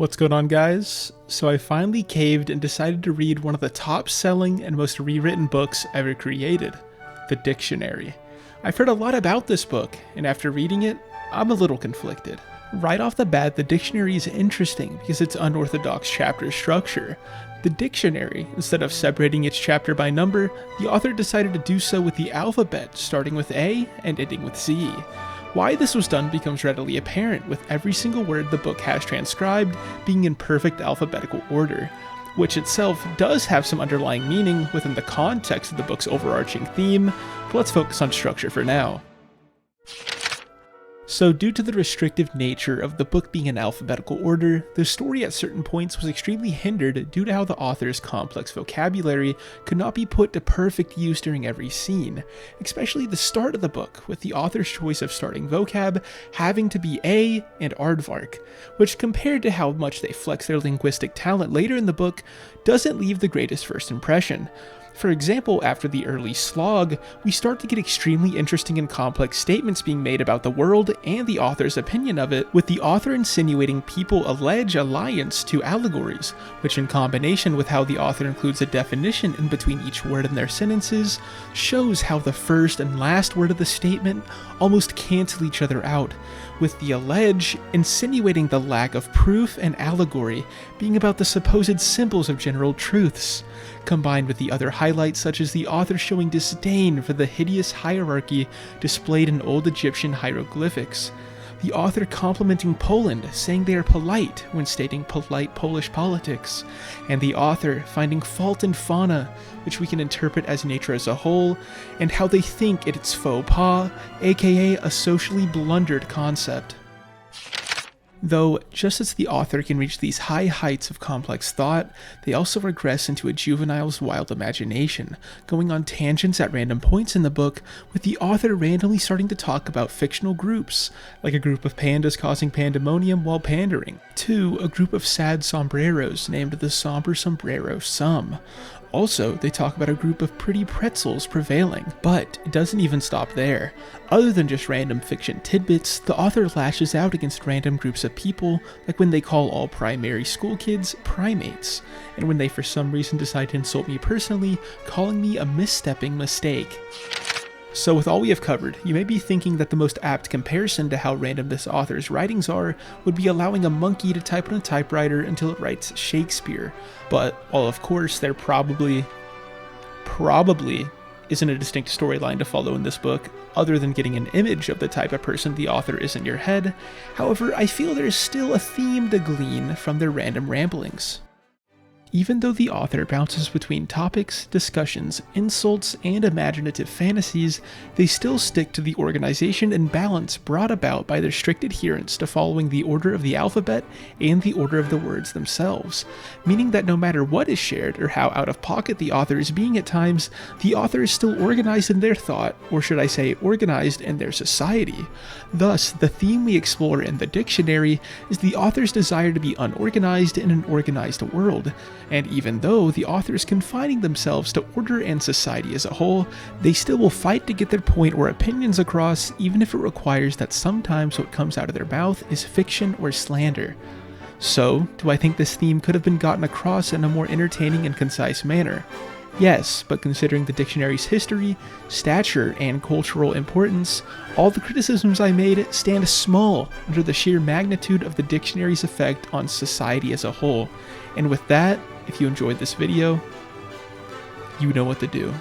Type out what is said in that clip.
What's going on, guys? So I finally caved and decided to read one of the top selling and most rewritten books ever created, the dictionary. I've heard a lot about this book, and after reading it, I'm a little conflicted. Right off the bat, the dictionary is interesting because its unorthodox chapter structure. The dictionary, instead of separating its chapter by number, the author decided to do so with the alphabet, starting with A and ending with Z. Why this was done becomes readily apparent, with every single word the book has transcribed being in perfect alphabetical order, which itself does have some underlying meaning within the context of the book's overarching theme, but let's focus on structure for now. So due to the restrictive nature of the book being in alphabetical order, the story at certain points was extremely hindered due to how the author's complex vocabulary could not be put to perfect use during every scene, especially the start of the book, with the author's choice of starting vocab having to be A and aardvark, which compared to how much they flex their linguistic talent later in the book, doesn't leave the greatest first impression. For example, after the early slog, we start to get extremely interesting and complex statements being made about the world and the author's opinion of it, with the author insinuating people allege alliance to allegories, which in combination with how the author includes a definition in between each word in their sentences, shows how the first and last word of the statement almost cancel each other out, with the allege insinuating the lack of proof and allegory being about the supposed symbols of general truths, combined with the other highlights such as the author showing disdain for the hideous hierarchy displayed in old Egyptian hieroglyphics, the author complimenting Poland, saying they are polite when stating polite Polish politics, and the author finding fault in fauna, which we can interpret as nature as a whole, and how they think it's faux pas, aka a socially blundered concept. Though, just as the author can reach these high heights of complex thought, they also regress into a juvenile's wild imagination, going on tangents at random points in the book, with the author randomly starting to talk about fictional groups, like a group of pandas causing pandemonium while pandering, to a group of sad sombreros named the Somber Sombrero Sum. Also, they talk about a group of pretty pretzels prevailing, but it doesn't even stop there. Other than just random fiction tidbits, the author lashes out against random groups of people, like when they call all primary school kids primates, and when they for some reason decide to insult me personally, calling me a misstepping mistake. So with all we have covered, you may be thinking that the most apt comparison to how random this author's writings are would be allowing a monkey to type on a typewriter until it writes Shakespeare, but while of course there probably isn't a distinct storyline to follow in this book, other than getting an image of the type of person the author is in your head, however, I feel there is still a theme to glean from their random ramblings. Even though the author bounces between topics, discussions, insults, and imaginative fantasies, they still stick to the organization and balance brought about by their strict adherence to following the order of the alphabet and the order of the words themselves, meaning that no matter what is shared or how out of pocket the author is being at times, the author is still organized in their thought, or should I say organized in their society. Thus, the theme we explore in the dictionary is the author's desire to be unorganized in an organized world. And even though the author is confining themselves to order and society as a whole, they still will fight to get their point or opinions across, even if it requires that sometimes what comes out of their mouth is fiction or slander. So, do I think this theme could have been gotten across in a more entertaining and concise manner? Yes, but considering the dictionary's history, stature, and cultural importance, all the criticisms I made stand small under the sheer magnitude of the dictionary's effect on society as a whole. And with that, if you enjoyed this video, you know what to do.